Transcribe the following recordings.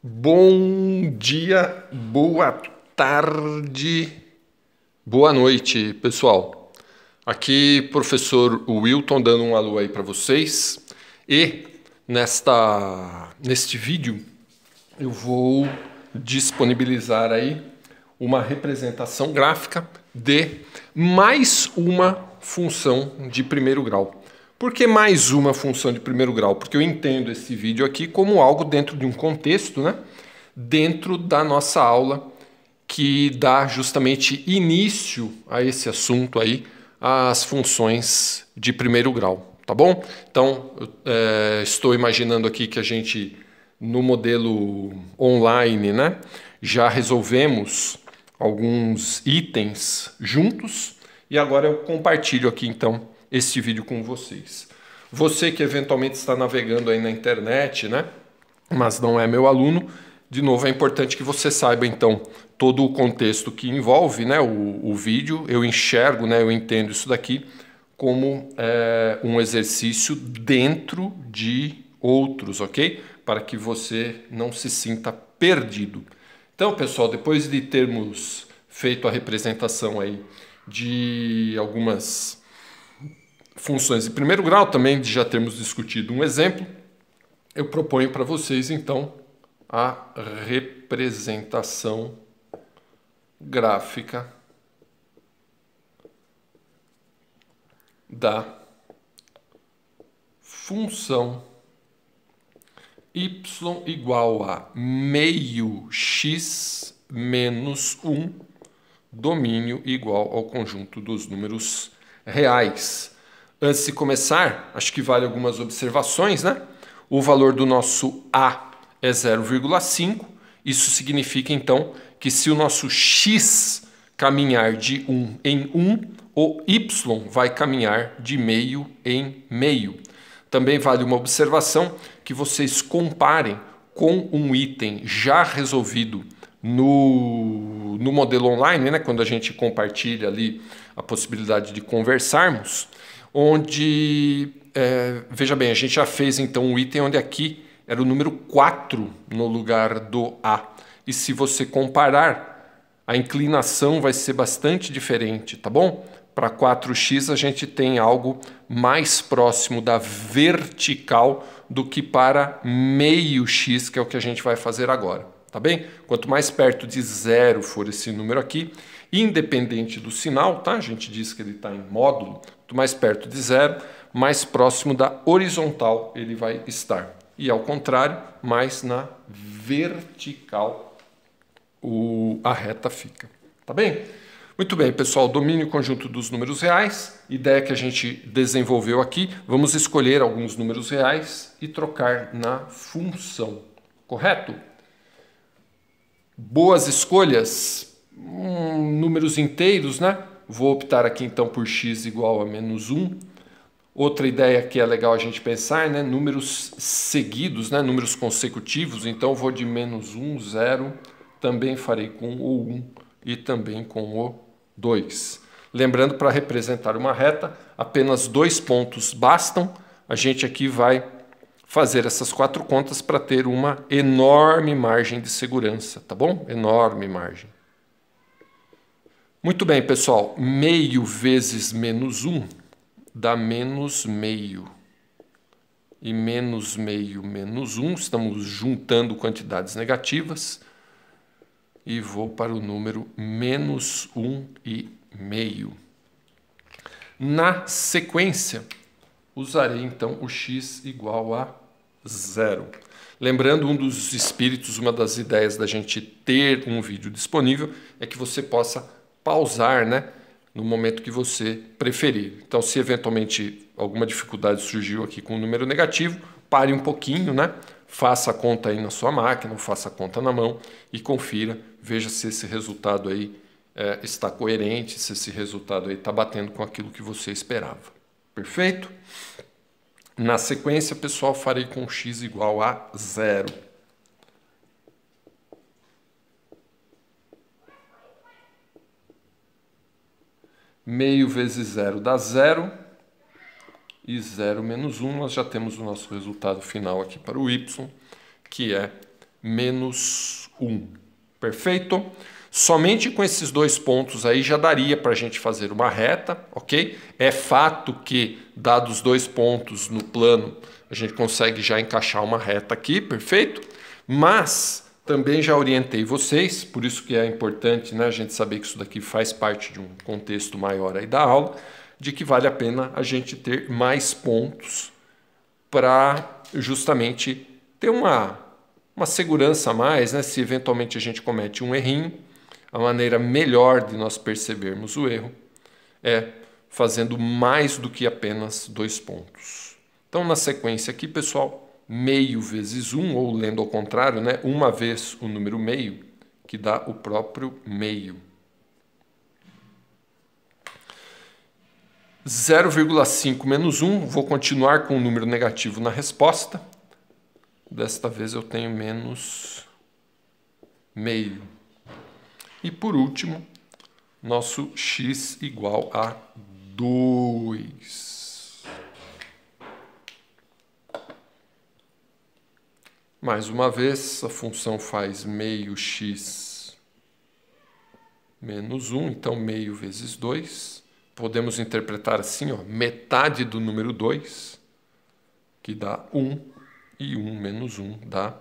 Bom dia, boa tarde, boa noite, pessoal. Aqui, professor Wilton, dando um alô aí para vocês. E neste vídeo eu vou disponibilizar aí uma representação gráfica de mais uma função de primeiro grau. Por que mais uma função de primeiro grau? Porque eu entendo esse vídeo aqui como algo dentro de um contexto, né? Dentro da nossa aula que dá justamente início a esse assunto aí, as funções de primeiro grau, tá bom? Então, estou imaginando aqui que a gente, no modelo online, né, já resolvemos alguns itens juntos e agora eu compartilho aqui, então, este vídeo com vocês. Você que eventualmente está navegando aí na internet, né, mas não é meu aluno, de novo, é importante que você saiba, então, todo o contexto que envolve, né, o vídeo. Eu enxergo, né, eu entendo isso daqui como um exercício dentro de outros, ok? Para que você não se sinta perdido. Então, pessoal, depois de termos feito a representação aí de algumas funções de primeiro grau, também de já termos discutido um exemplo, eu proponho para vocês, então, a representação gráfica da função y igual a meio x menos 1, domínio igual ao conjunto dos números reais. Antes de começar, acho que vale algumas observações, né? O valor do nosso A é 0,5. Isso significa, então, que se o nosso x caminhar de 1 em 1, o y vai caminhar de meio em meio. Também vale uma observação que vocês comparem com um item já resolvido no modelo online, né, quando a gente compartilha ali a possibilidade de conversarmos, onde, veja bem, a gente já fez então um item onde aqui era o número 4 no lugar do A. E se você comparar, a inclinação vai ser bastante diferente, tá bom? Para 4x a gente tem algo mais próximo da vertical do que para meio x, que é o que a gente vai fazer agora, tá bem? Quanto mais perto de zero for esse número aqui, independente do sinal, tá? A gente diz que ele está em módulo, quanto mais perto de zero, mais próximo da horizontal ele vai estar. E ao contrário, mais na vertical a reta fica. Tá bem? Muito bem, pessoal. Domínio conjunto dos números reais. Ideia que a gente desenvolveu aqui. Vamos escolher alguns números reais e trocar na função. Correto? Boas escolhas. Números inteiros, né? Vou optar aqui então por x igual a menos 1. Outra ideia que é legal a gente pensar, né? Números seguidos, né? Números consecutivos. Então, vou de menos 1, 0. Também farei com o 1 e também com o 2. Lembrando, para representar uma reta, apenas 2 pontos bastam. A gente aqui vai fazer essas 4 contas para ter uma enorme margem de segurança, tá bom? Enorme margem. Muito bem, pessoal. Meio vezes menos 1 dá menos meio. E menos meio menos 1, estamos juntando quantidades negativas. E vou para o número menos 1,5. Na sequência, usarei então o x igual a 0. Lembrando, um dos espíritos, uma das ideias da gente ter um vídeo disponível é que você possa pausar, né, no momento que você preferir. Então, se eventualmente alguma dificuldade surgiu aqui com o número negativo, pare um pouquinho, né? Faça a conta aí na sua máquina, ou faça a conta na mão e confira, veja se esse resultado aí está coerente, se esse resultado aí está batendo com aquilo que você esperava. Perfeito? Na sequência, pessoal, farei com x igual a 0. Meio vezes 0 dá 0. E 0 menos 1, nós já temos o nosso resultado final aqui para o y, que é menos 1. Perfeito? Somente com esses dois pontos aí já daria para a gente fazer uma reta, ok? É fato que, dados 2 pontos no plano, a gente consegue já encaixar uma reta aqui, perfeito? Mas também já orientei vocês, por isso que é importante, né, a gente saber que isso daqui faz parte de um contexto maior aí da aula, de que vale a pena a gente ter mais pontos para justamente ter uma segurança a mais, né? Se eventualmente a gente comete um errinho, a maneira melhor de nós percebermos o erro é fazendo mais do que apenas 2 pontos. Então, na sequência aqui, pessoal, meio vezes 1, ou lendo ao contrário, né? Uma vez o número meio, que dá o próprio meio. 0,5 menos 1, vou continuar com o número negativo na resposta. Desta vez eu tenho menos meio. E por último, nosso x igual a 2. Mais uma vez, a função faz meio x menos 1, então meio vezes 2. Podemos interpretar assim, ó, metade do número 2, que dá 1, e 1 menos 1 dá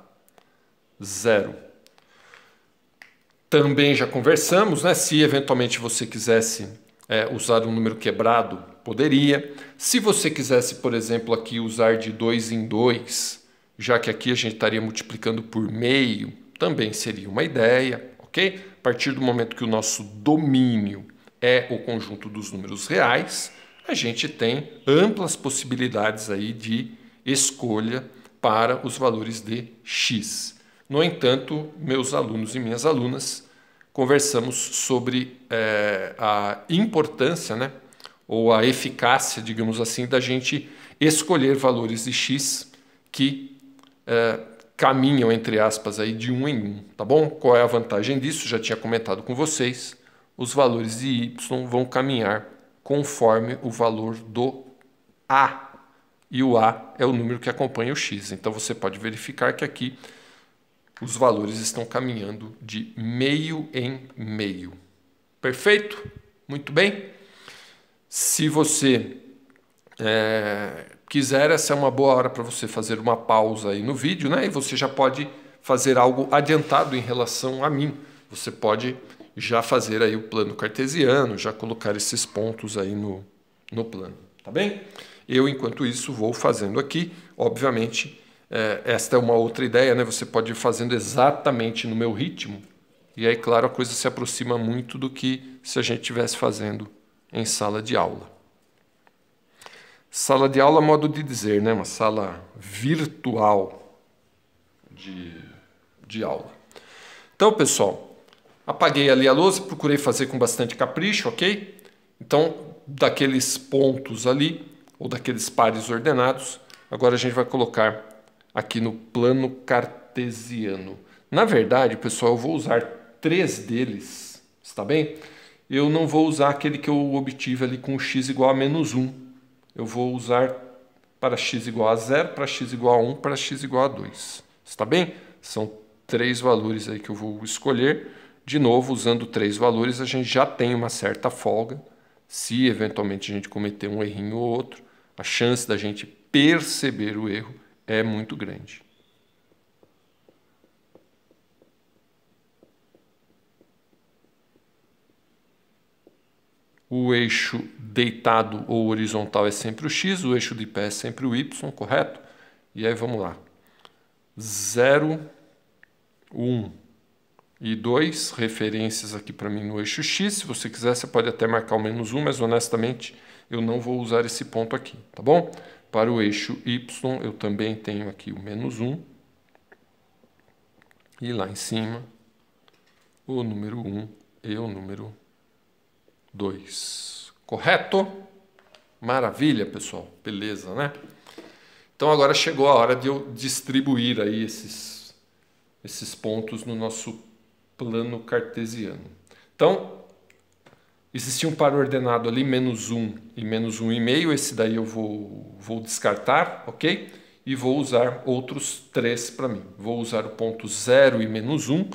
0. Também já conversamos, né? Se eventualmente você quisesse usar um número quebrado, poderia. Se você quisesse, por exemplo, aqui usar de 2 em 2, já que aqui a gente estaria multiplicando por meio, também seria uma ideia, ok? A partir do momento que o nosso domínio é o conjunto dos números reais, a gente tem amplas possibilidades aí de escolha para os valores de x. No entanto, meus alunos e minhas alunas, conversamos sobre a importância, né, ou a eficácia, digamos assim, da gente escolher valores de x que caminham, entre aspas, aí de 1 em 1, tá bom? Qual é a vantagem disso? Já tinha comentado com vocês. Os valores de y vão caminhar conforme o valor do a. E o a é o número que acompanha o x. Então, você pode verificar que aqui os valores estão caminhando de meio em meio. Perfeito? Muito bem. Se você quiser, essa é uma boa hora para você fazer uma pausa aí no vídeo, né? E você já pode fazer algo adiantado em relação a mim. Você pode já fazer aí o plano cartesiano, já colocar esses pontos aí no plano, tá bem? Eu, enquanto isso, vou fazendo aqui. Obviamente, esta é uma outra ideia, né? Você pode ir fazendo exatamente no meu ritmo. E aí, claro, a coisa se aproxima muito do que se a gente estivesse fazendo em sala de aula. Sala de aula, modo de dizer, né? Uma sala virtual de aula. Então, pessoal, apaguei ali a lousa, procurei fazer com bastante capricho, ok? Então, daqueles pontos ali, ou daqueles pares ordenados, agora a gente vai colocar aqui no plano cartesiano. Na verdade, pessoal, eu vou usar 3 deles, está bem? Eu não vou usar aquele que eu obtive ali com x igual a menos 1. Eu vou usar para x igual a 0, para x igual a 1, para x igual a 2. Está bem? São 3 valores aí que eu vou escolher. De novo, usando 3 valores, a gente já tem uma certa folga. Se eventualmente a gente cometer um errinho ou outro, a chance da gente perceber o erro é muito grande. O eixo deitado ou horizontal é sempre o x, o eixo de pé é sempre o y, correto? E aí vamos lá. 0, 1 e 2, referências aqui para mim no eixo x. Se você quiser, você pode até marcar o menos 1, mas honestamente eu não vou usar esse ponto aqui, tá bom? Para o eixo y, eu também tenho aqui o menos 1. E lá em cima, o número 1 e o número 2. Correto? Maravilha, pessoal. Beleza, né? Então agora chegou a hora de eu distribuir aí esses pontos no nosso plano cartesiano. Então, existia um par ordenado ali, menos 1 e menos 1,5. Esse daí eu vou descartar, ok? e vou usar outros 3 para mim. Vou usar o ponto 0 e menos 1,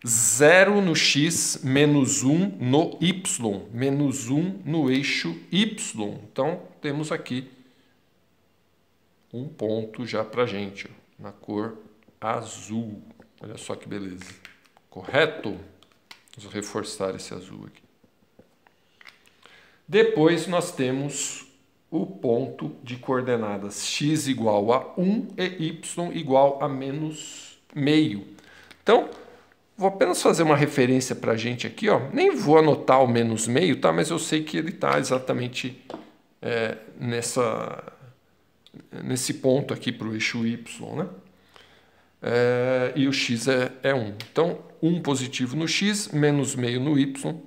0 no x, menos 1 no y, menos 1 no eixo y. Então, temos aqui um ponto já para a gente, ó, na cor azul. Olha só que beleza. Correto? Vamos reforçar esse azul aqui. Depois nós temos o ponto de coordenadas x igual a 1 e y igual a menos meio. Então, vou apenas fazer uma referência para a gente aqui, ó. Nem vou anotar o menos meio, tá? Mas eu sei que ele está exatamente nesse ponto aqui para o eixo y, né? E o x é 1. Então, 1 positivo no x, menos meio no y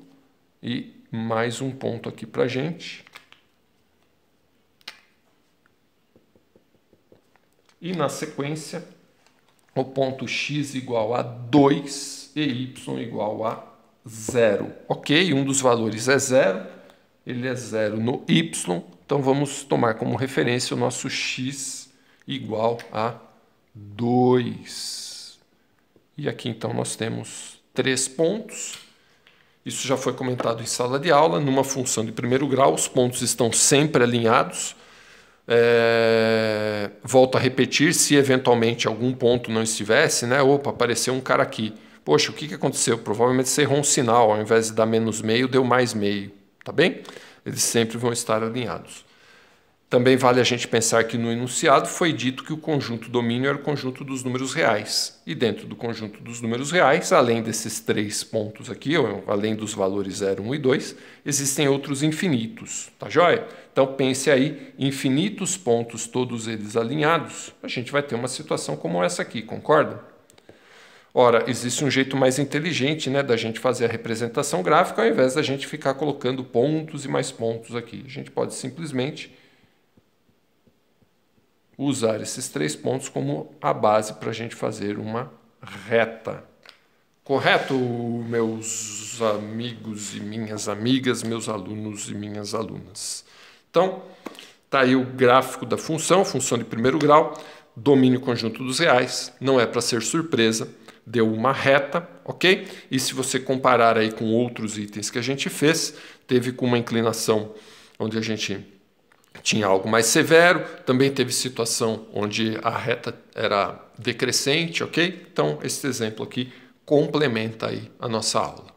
e mais um ponto aqui para a gente. E na sequência, o ponto x igual a 2 e y igual a 0. Ok, um dos valores é 0, ele é 0 no y, então vamos tomar como referência o nosso x igual a 2. E aqui então nós temos 3 pontos. Isso já foi comentado em sala de aula. Numa função de primeiro grau, os pontos estão sempre alinhados. Volto a repetir, se eventualmente algum ponto não estivesse, né? Opa, apareceu um cara aqui. Poxa, o que aconteceu? Provavelmente você errou um sinal, ao invés de dar menos meio, deu mais meio, tá bem? Eles sempre vão estar alinhados. Também vale a gente pensar que no enunciado foi dito que o conjunto domínio era o conjunto dos números reais. E dentro do conjunto dos números reais, além desses 3 pontos aqui, além dos valores 0, 1 e 2, existem outros infinitos, tá joia? Então pense aí, infinitos pontos, todos eles alinhados, a gente vai ter uma situação como essa aqui, concorda? Ora, existe um jeito mais inteligente, né, da gente fazer a representação gráfica, ao invés da gente ficar colocando pontos e mais pontos aqui. A gente pode simplesmente usar esses 3 pontos como a base para a gente fazer uma reta. Correto, meus amigos e minhas amigas, meus alunos e minhas alunas? Então, está aí o gráfico da função de primeiro grau, domínio conjunto dos reais, não é para ser surpresa, deu uma reta, ok? E se você comparar aí com outros itens que a gente fez, teve com uma inclinação onde a gente tinha algo mais severo, também teve situação onde a reta era decrescente, ok? Então, esse exemplo aqui complementa aí a nossa aula.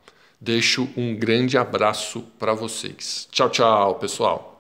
Deixo um grande abraço para vocês. Tchau, tchau, pessoal!